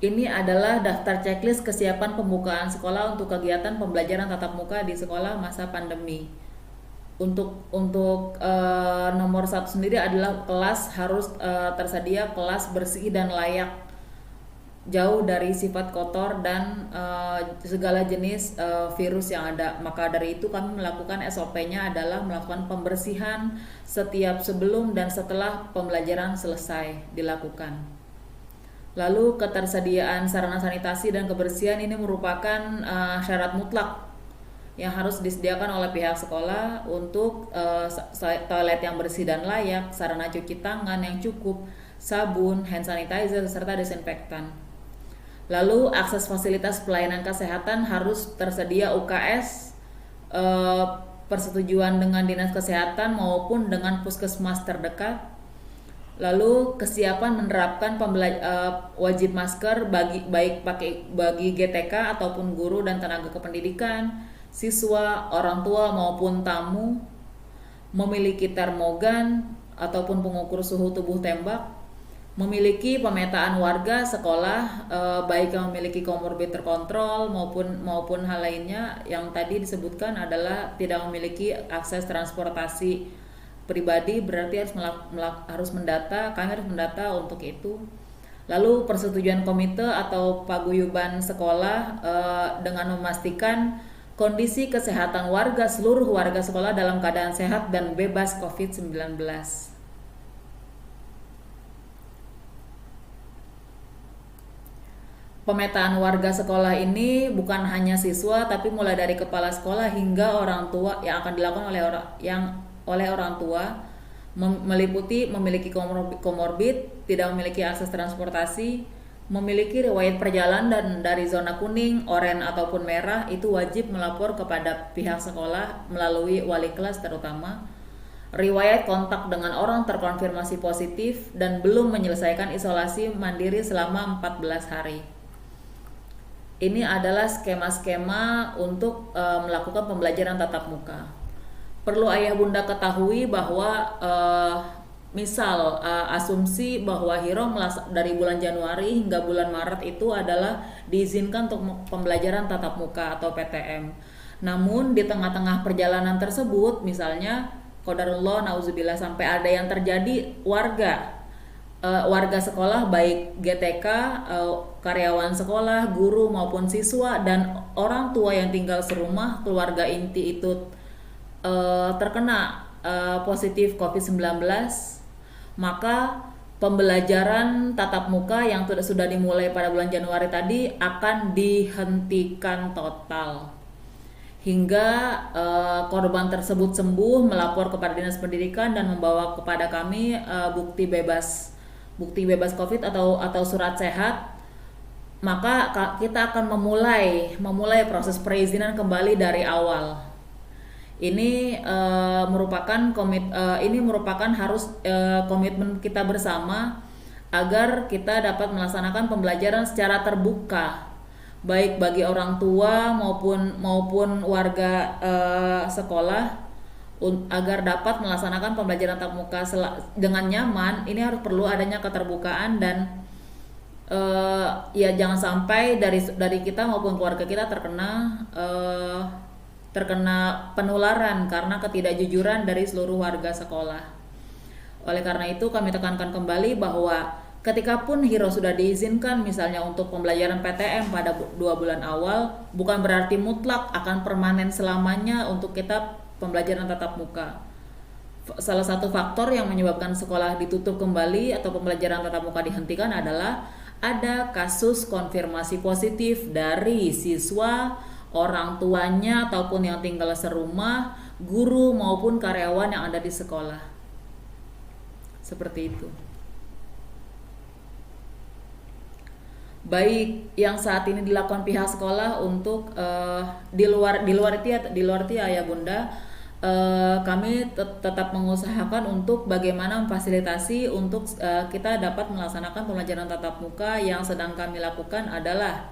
Ini adalah daftar checklist kesiapan pembukaan sekolah untuk kegiatan pembelajaran tatap muka di sekolah masa pandemi. Untuk nomor 1 sendiri adalah kelas harus tersedia kelas bersih dan layak, jauh dari sifat kotor dan segala jenis virus yang ada. Maka dari itu kami melakukan SOP-nya adalah melakukan pembersihan setiap sebelum dan setelah pembelajaran selesai dilakukan. Lalu ketersediaan sarana sanitasi dan kebersihan ini merupakan syarat mutlak yang harus disediakan oleh pihak sekolah untuk toilet yang bersih dan layak, sarana cuci tangan yang cukup, sabun, hand sanitizer, serta desinfektan. Lalu akses fasilitas pelayanan kesehatan harus tersedia UKS, persetujuan dengan dinas kesehatan maupun dengan puskesmas terdekat. Lalu kesiapan menerapkan wajib masker bagi GTK ataupun guru dan tenaga kependidikan, siswa, orang tua maupun tamu, memiliki termogan ataupun pengukur suhu tubuh tembak, memiliki pemetaan warga sekolah baik yang memiliki komorbid terkontrol maupun hal lainnya yang tadi disebutkan adalah tidak memiliki akses transportasi pribadi, berarti harus mendata, kami harus mendata untuk itu. Lalu persetujuan komite atau paguyuban sekolah dengan memastikan kondisi kesehatan seluruh warga sekolah dalam keadaan sehat dan bebas COVID-19. Pemetaan warga sekolah ini bukan hanya siswa, tapi mulai dari kepala sekolah hingga orang tua yang akan dilakukan oleh orang tua, meliputi memiliki komorbid, tidak memiliki akses transportasi, memiliki riwayat perjalanan dari zona kuning, oranye ataupun merah, itu wajib melapor kepada pihak sekolah melalui wali kelas terutama. Riwayat kontak dengan orang terkonfirmasi positif dan belum menyelesaikan isolasi mandiri selama 14 hari. Ini adalah skema-skema untuk melakukan pembelajaran tatap muka. Perlu ayah bunda ketahui bahwa misal asumsi bahwa Hiro dari bulan Januari hingga bulan Maret itu adalah diizinkan untuk pembelajaran tatap muka atau PTM. Namun di tengah-tengah perjalanan tersebut, misalnya qadarullah nauzubillah sampai ada yang terjadi warga sekolah baik GTK, karyawan sekolah, guru maupun siswa dan orang tua yang tinggal serumah, keluarga inti itu terkena positif COVID-19, maka pembelajaran tatap muka yang sudah dimulai pada bulan Januari tadi akan dihentikan total hingga korban tersebut sembuh, melapor kepada Dinas Pendidikan dan membawa kepada kami bukti bebas COVID atau surat sehat. Maka kita akan memulai proses perizinan kembali dari awal. Ini merupakan harus komitmen kita bersama agar kita dapat melaksanakan pembelajaran secara terbuka, baik bagi orang tua maupun warga sekolah, agar dapat melaksanakan pembelajaran tatap muka dengan nyaman. Ini harus perlu adanya keterbukaan dan ya jangan sampai dari kita maupun keluarga kita terkena penularan karena ketidakjujuran dari seluruh warga sekolah. Oleh karena itu kami tekankan kembali bahwa ketika pun Hiro sudah diizinkan misalnya untuk pembelajaran PTM pada 2 bulan awal, bukan berarti mutlak akan permanen selamanya untuk kita pembelajaran tatap muka. Salah satu faktor yang menyebabkan sekolah ditutup kembali atau pembelajaran tatap muka dihentikan adalah ada kasus konfirmasi positif dari siswa, orang tuanya ataupun yang tinggal serumah, guru maupun karyawan yang ada di sekolah. Seperti itu. Baik yang saat ini dilakukan pihak sekolah untuk di luar itu ayah bunda, kami tetap mengusahakan untuk bagaimana memfasilitasi untuk kita dapat melaksanakan pembelajaran tatap muka. Yang sedang kami lakukan adalah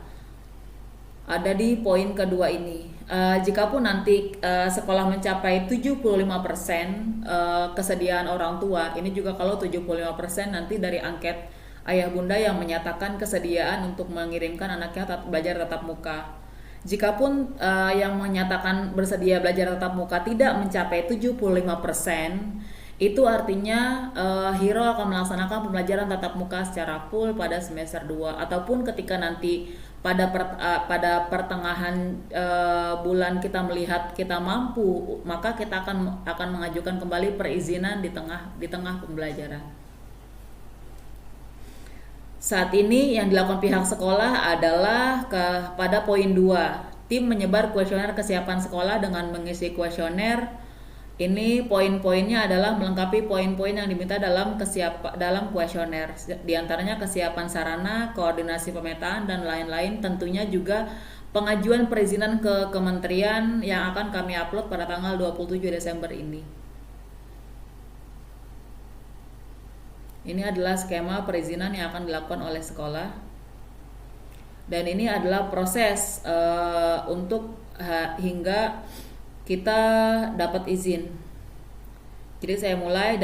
ada di poin kedua ini. Jikapun nanti sekolah mencapai 75% kesediaan orang tua, ini juga kalau 75% nanti dari angket ayah bunda yang menyatakan kesediaan untuk mengirimkan anaknya belajar tatap muka. Jikapun yang menyatakan bersedia belajar tatap muka tidak mencapai 75%, itu artinya Hiro akan melaksanakan pembelajaran tatap muka secara full pada semester 2, ataupun ketika nanti pada pertengahan bulan kita melihat kita mampu, maka kita akan mengajukan kembali perizinan di tengah pembelajaran. Saat ini yang dilakukan pihak sekolah adalah pada poin 2, tim menyebar kuesioner kesiapan sekolah dengan mengisi kuesioner. Ini poin-poinnya adalah melengkapi poin-poin yang diminta dalam kuesioner. Di antaranya kesiapan sarana, koordinasi pemetaan dan lain-lain. Tentunya juga pengajuan perizinan ke kementerian yang akan kami upload pada tanggal 27 Desember ini. Ini adalah skema perizinan yang akan dilakukan oleh sekolah. Dan ini adalah proses untuk hingga kita dapat izin. Jadi saya mulai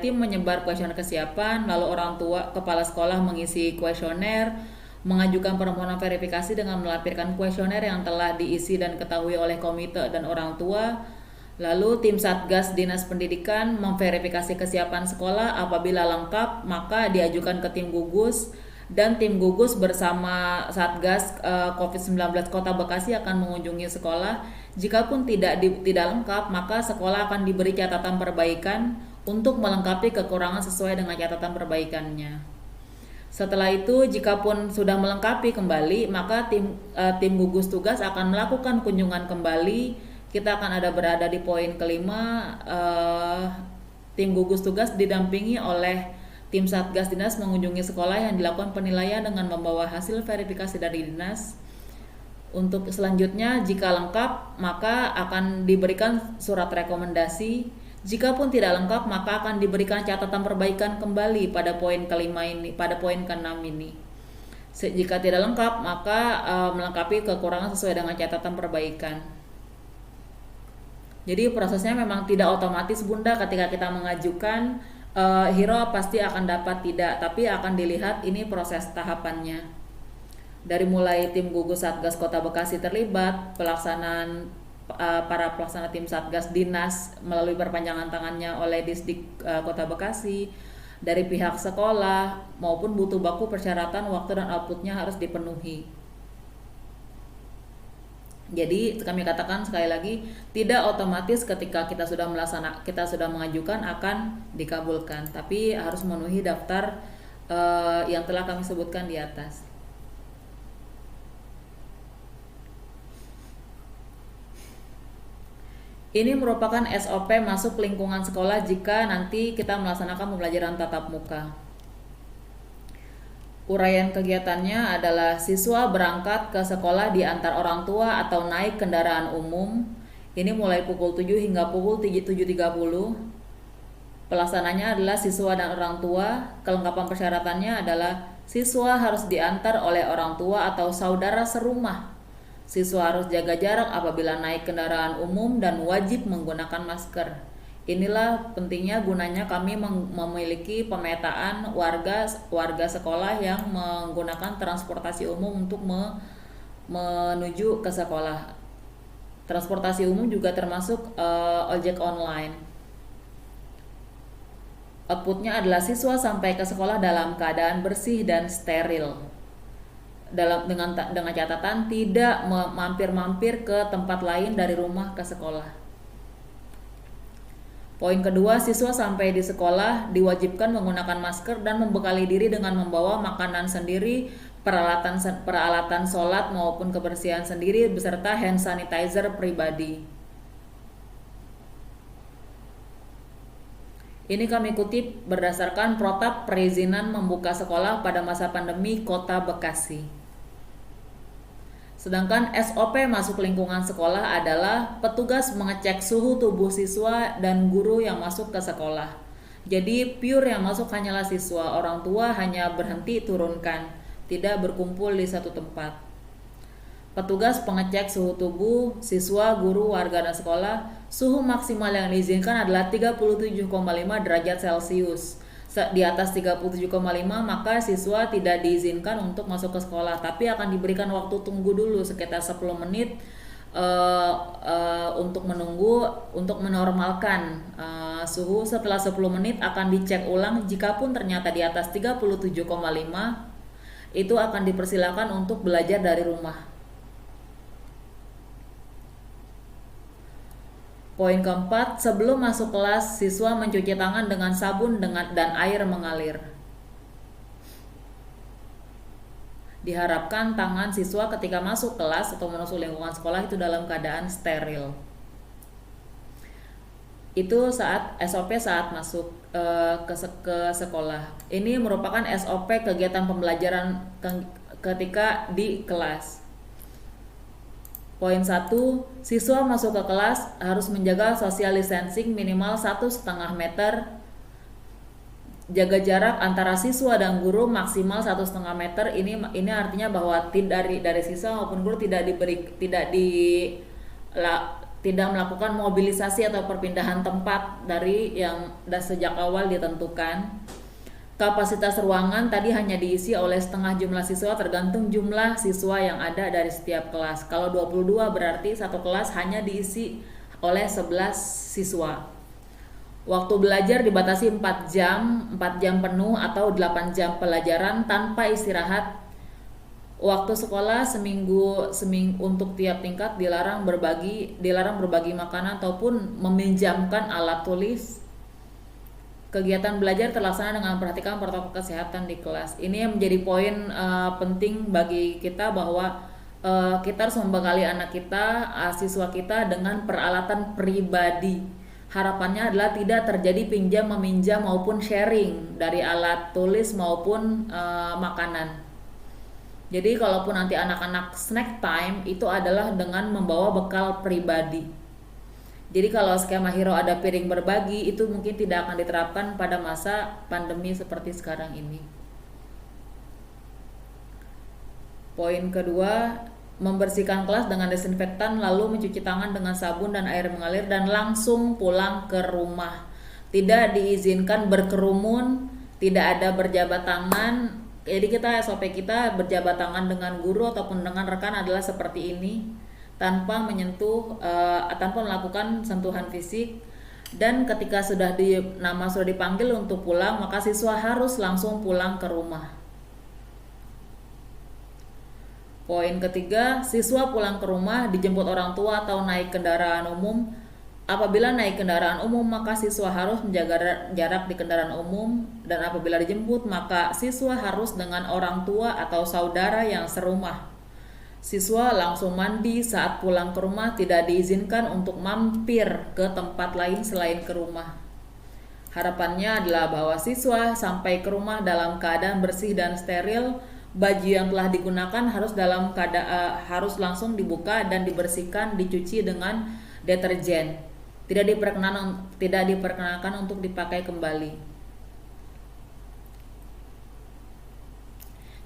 tim menyebar kuesioner kesiapan, lalu orang tua kepala sekolah mengisi kuesioner, mengajukan permohonan verifikasi dengan melampirkan kuesioner yang telah diisi dan ketahui oleh komite dan orang tua. Lalu tim Satgas Dinas Pendidikan memverifikasi kesiapan sekolah. Apabila lengkap, maka diajukan ke tim gugus, dan tim gugus bersama Satgas COVID-19 Kota Bekasi akan mengunjungi sekolah. Jikapun tidak lengkap, maka sekolah akan diberi catatan perbaikan untuk melengkapi kekurangan sesuai dengan catatan perbaikannya. Setelah itu, jikapun sudah melengkapi kembali, maka tim gugus tugas akan melakukan kunjungan kembali. Kita akan berada di poin kelima. Tim gugus tugas didampingi oleh tim Satgas Dinas mengunjungi sekolah yang dilakukan penilaian dengan membawa hasil verifikasi dari dinas. Untuk selanjutnya, jika lengkap, maka akan diberikan surat rekomendasi. Jikapun tidak lengkap, maka akan diberikan catatan perbaikan kembali pada poin kelima ini, pada poin ke-6 ini. Jika tidak lengkap, maka melengkapi kekurangan sesuai dengan catatan perbaikan. Jadi prosesnya memang tidak otomatis Bunda ketika kita mengajukan hero pasti akan dapat, tidak, tapi akan dilihat ini proses tahapannya. Dari mulai tim gugus Satgas Kota Bekasi terlibat, pelaksanaan para pelaksana tim Satgas Dinas melalui perpanjangan tangannya oleh Disdik Kota Bekasi, dari pihak sekolah maupun butuh baku persyaratan waktu dan outputnya harus dipenuhi. Jadi kami katakan sekali lagi, tidak otomatis ketika kita sudah mengajukan akan dikabulkan, tapi harus memenuhi daftar yang telah kami sebutkan di atas. Ini merupakan SOP masuk lingkungan sekolah jika nanti kita melaksanakan pembelajaran tatap muka. Uraian kegiatannya adalah siswa berangkat ke sekolah diantar orang tua atau naik kendaraan umum. Ini mulai pukul 7 hingga pukul 7.30. Pelaksananya adalah siswa dan orang tua. Kelengkapan persyaratannya adalah siswa harus diantar oleh orang tua atau saudara serumah. Siswa harus jaga jarak apabila naik kendaraan umum dan wajib menggunakan masker. Inilah pentingnya gunanya kami memiliki pemetaan warga sekolah yang menggunakan transportasi umum untuk menuju ke sekolah. Transportasi umum juga termasuk ojek online. Outputnya adalah siswa sampai ke sekolah dalam keadaan bersih dan steril. Dengan catatan tidak mampir-mampir ke tempat lain dari rumah ke sekolah. Poin kedua, siswa sampai di sekolah diwajibkan menggunakan masker dan membekali diri dengan membawa makanan sendiri, peralatan sholat maupun kebersihan sendiri beserta hand sanitizer pribadi. Ini kami kutip berdasarkan Protap Perizinan Membuka Sekolah pada masa pandemi Kota Bekasi. Sedangkan SOP masuk lingkungan sekolah adalah petugas mengecek suhu tubuh siswa dan guru yang masuk ke sekolah. Jadi pure yang masuk hanyalah siswa, orang tua hanya berhenti turunkan, tidak berkumpul di satu tempat. Petugas pengecek suhu tubuh siswa, guru, warga dan sekolah. Suhu maksimal yang diizinkan adalah 37,5 derajat Celcius. Di atas 37,5 maka siswa tidak diizinkan untuk masuk ke sekolah, tapi akan diberikan waktu tunggu dulu sekitar 10 menit untuk menunggu untuk menormalkan suhu. Setelah 10 menit akan dicek ulang, jikapun ternyata di atas 37,5 itu akan dipersilakan untuk belajar dari rumah. Poin keempat, sebelum masuk kelas, siswa mencuci tangan dengan sabun dan air mengalir. Diharapkan tangan siswa ketika masuk kelas atau masuk lingkungan sekolah itu dalam keadaan steril. Itu SOP saat masuk ke sekolah. Ini merupakan SOP kegiatan pembelajaran ketika di kelas. Poin 1, siswa masuk ke kelas harus menjaga social distancing minimal 1,5 meter. Jaga jarak antara siswa dan guru maksimal 1,5 meter. Ini artinya bahwa dari siswa maupun guru tidak melakukan mobilisasi atau perpindahan tempat dari sejak awal ditentukan. Kapasitas ruangan tadi hanya diisi oleh setengah jumlah siswa tergantung jumlah siswa yang ada dari setiap kelas. Kalau 22 berarti satu kelas hanya diisi oleh 11 siswa. Waktu belajar dibatasi 4 jam penuh atau 8 jam pelajaran tanpa istirahat. Waktu sekolah seminggu untuk tiap tingkat dilarang berbagi makanan ataupun meminjamkan alat tulis. Kegiatan belajar terlaksana dengan memperhatikan protokol kesehatan di kelas. Ini yang menjadi poin penting bagi kita bahwa kita harus membekali anak kita, siswa kita dengan peralatan pribadi. Harapannya adalah tidak terjadi pinjam meminjam maupun sharing dari alat tulis maupun makanan. Jadi kalaupun nanti anak-anak snack time itu adalah dengan membawa bekal pribadi. Jadi kalau skema hero ada piring berbagi itu mungkin tidak akan diterapkan pada masa pandemi seperti sekarang ini. Poin kedua, membersihkan kelas dengan desinfektan lalu mencuci tangan dengan sabun dan air mengalir dan langsung pulang ke rumah. Tidak diizinkan berkerumun, tidak ada berjabat tangan. Jadi kita SOP kita berjabat tangan dengan guru ataupun dengan rekan adalah seperti ini, tanpa menyentuh, tanpa melakukan sentuhan fisik. Dan ketika nama sudah dipanggil untuk pulang, maka siswa harus langsung pulang ke rumah. Poin ketiga, siswa pulang ke rumah dijemput orang tua atau naik kendaraan umum. Apabila naik kendaraan umum, maka siswa harus menjaga jarak di kendaraan umum, dan apabila dijemput, maka siswa harus dengan orang tua atau saudara yang serumah. Siswa langsung mandi saat pulang ke rumah, tidak diizinkan untuk mampir ke tempat lain selain ke rumah. Harapannya adalah bahwa siswa sampai ke rumah dalam keadaan bersih dan steril. Baju yang telah digunakan harus langsung dibuka dan dibersihkan, dicuci dengan deterjen. Tidak diperkenankan untuk dipakai kembali.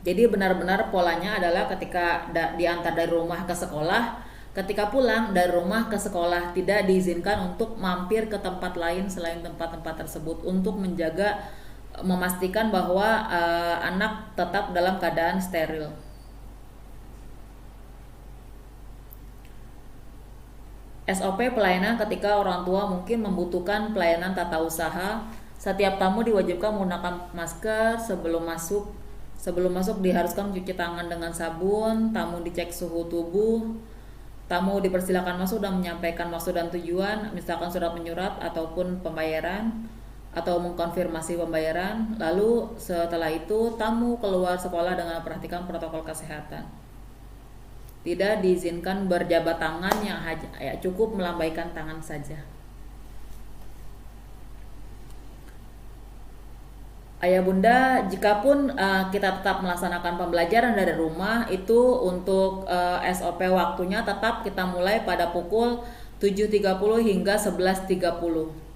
Jadi benar-benar polanya adalah ketika diantar dari rumah ke sekolah, ketika pulang dari rumah ke sekolah tidak diizinkan untuk mampir ke tempat lain selain tempat-tempat tersebut, untuk memastikan bahwa anak tetap dalam keadaan steril. SOP pelayanan ketika orang tua mungkin membutuhkan pelayanan tata usaha. Setiap tamu diwajibkan menggunakan masker sebelum masuk. Sebelum masuk diharuskan mencuci tangan dengan sabun. Tamu dicek suhu tubuh. Tamu dipersilakan masuk dan menyampaikan maksud dan tujuan, misalkan surat menyurat ataupun pembayaran, atau mengkonfirmasi pembayaran. Lalu setelah itu tamu keluar sekolah dengan memperhatikan protokol kesehatan. Tidak diizinkan berjabat tangan, yang cukup melambaikan tangan saja. Ayah bunda, jikapun kita tetap melaksanakan pembelajaran dari rumah, itu untuk SOP waktunya tetap kita mulai pada pukul 7.30 hingga 11.30.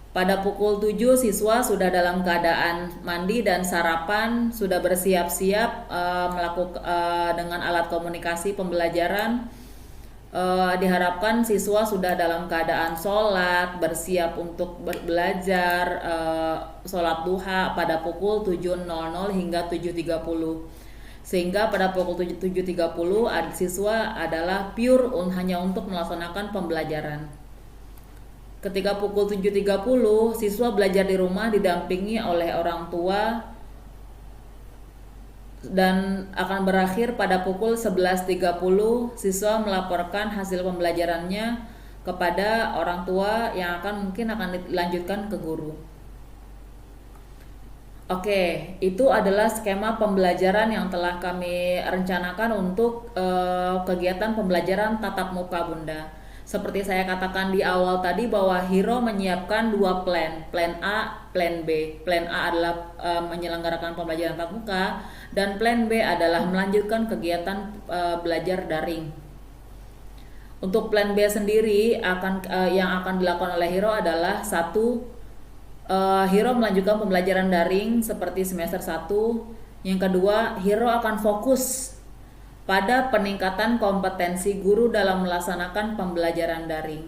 Pada pukul 7 siswa sudah dalam keadaan mandi dan sarapan, sudah bersiap-siap dengan alat komunikasi pembelajaran. Diharapkan siswa sudah dalam keadaan sholat, bersiap untuk belajar, sholat duha pada pukul 7.00 hingga 7.30. Sehingga pada pukul 7.30 siswa adalah pure hanya untuk melaksanakan pembelajaran. Ketika pukul 7.30, siswa belajar di rumah didampingi oleh orang tua dan akan berakhir pada pukul 11.30. Siswa melaporkan hasil pembelajarannya kepada orang tua yang mungkin akan dilanjutkan ke guru. Oke, itu adalah skema pembelajaran yang telah kami rencanakan untuk kegiatan pembelajaran tatap muka bunda. Seperti saya katakan di awal tadi bahwa Hero menyiapkan 2 plan A, plan B. Plan A adalah menyelenggarakan pembelajaran tatap muka, dan plan B adalah melanjutkan kegiatan belajar daring. Untuk plan B sendiri yang akan dilakukan oleh Hero adalah 1, Hero melanjutkan pembelajaran daring seperti semester 1. Yang kedua, Hero akan fokus pada peningkatan kompetensi guru dalam melaksanakan pembelajaran daring.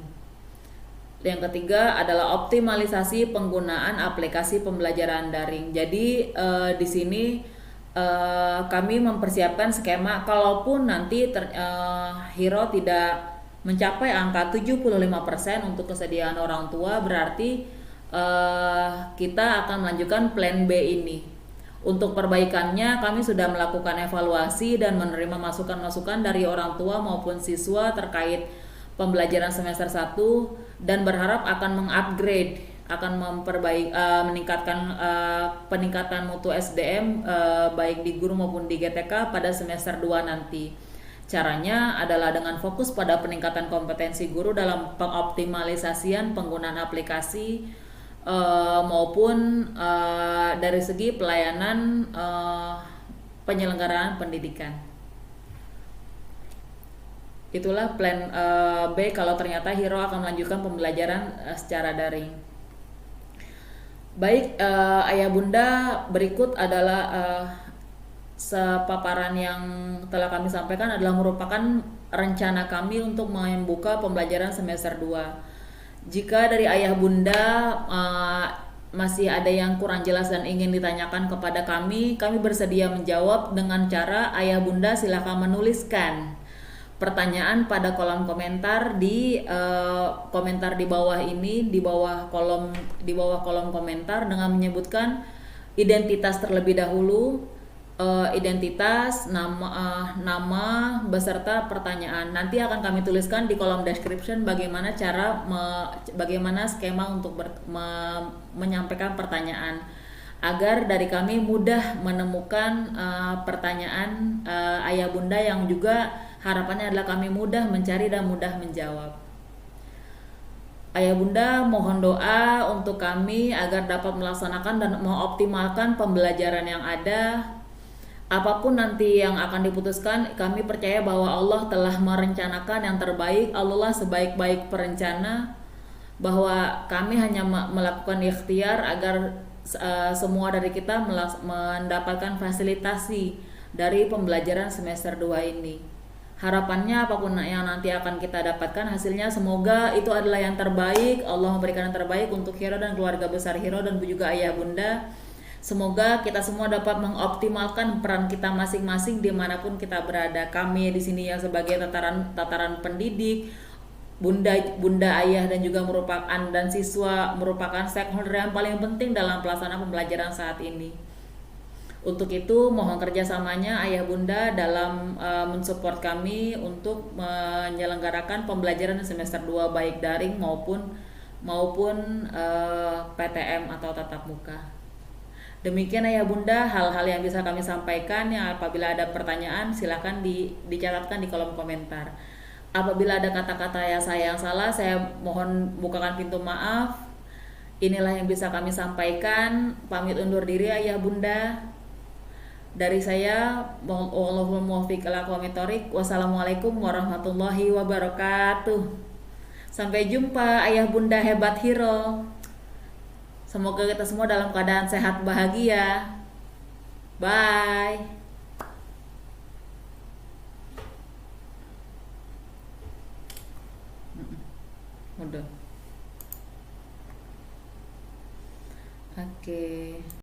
Yang ketiga adalah optimalisasi penggunaan aplikasi pembelajaran daring. Jadi di sini kami mempersiapkan skema kalaupun nanti Hero tidak mencapai angka 75% untuk kesediaan orang tua, berarti kita akan melanjutkan plan B ini. Untuk perbaikannya, kami sudah melakukan evaluasi dan menerima masukan-masukan dari orang tua maupun siswa terkait pembelajaran semester 1 dan berharap akan mengupgrade, akan meningkatkan peningkatan mutu SDM baik di guru maupun di GTK pada semester 2 nanti. Caranya adalah dengan fokus pada peningkatan kompetensi guru dalam pengoptimalisasian penggunaan aplikasi maupun dari segi pelayanan penyelenggaraan pendidikan. Itulah plan B kalau ternyata Hero akan melanjutkan pembelajaran secara daring. Baik ayah bunda, berikut adalah sepaparan yang telah kami sampaikan adalah merupakan rencana kami untuk membuka pembelajaran semester 2. Jika dari ayah bunda masih ada yang kurang jelas dan ingin ditanyakan kepada kami bersedia menjawab dengan cara ayah bunda silakan menuliskan pertanyaan pada kolom komentar di komentar di bawah ini, di bawah kolom komentar dengan menyebutkan identitas terlebih dahulu, identitas, nama beserta pertanyaan. Nanti akan kami tuliskan di kolom description bagaimana bagaimana skema untuk menyampaikan pertanyaan agar dari kami mudah menemukan pertanyaan ayah bunda yang juga harapannya adalah kami mudah mencari dan mudah menjawab. Ayah bunda mohon doa untuk kami agar dapat melaksanakan dan mengoptimalkan pembelajaran yang ada. Apapun nanti yang akan diputuskan, kami percaya bahwa Allah telah merencanakan yang terbaik. Allah sebaik-baik perencana, bahwa kami hanya melakukan ikhtiar agar semua dari kita mendapatkan fasilitasi dari pembelajaran semester 2 ini. Harapannya apapun yang nanti akan kita dapatkan hasilnya semoga itu adalah yang terbaik. Allah memberikan yang terbaik untuk Hiro dan keluarga besar Hiro dan juga ayah bunda. Semoga kita semua dapat mengoptimalkan peran kita masing-masing dimanapun kita berada. Kami di sini yang sebagai tataran pendidik, bunda ayah dan juga dan siswa merupakan stakeholder yang paling penting dalam pelaksanaan pembelajaran saat ini. Untuk itu mohon kerjasamanya ayah bunda dalam mensupport kami untuk menyelenggarakan pembelajaran semester 2 baik daring maupun PTM atau tatap muka. Demikian ayah bunda hal-hal yang bisa kami sampaikan. Yang apabila ada pertanyaan silakan dicatatkan di kolom komentar. Apabila ada kata-kata yang salah saya mohon bukakan pintu maaf. Inilah yang bisa kami sampaikan. Pamit undur diri ayah bunda. Dari saya wallahul muwaffiq ila aqwamit thoriq. Wassalamualaikum warahmatullahi wabarakatuh. Sampai jumpa ayah bunda hebat Hiro. Semoga kita semua dalam keadaan sehat bahagia. Bye. Udah. Oke.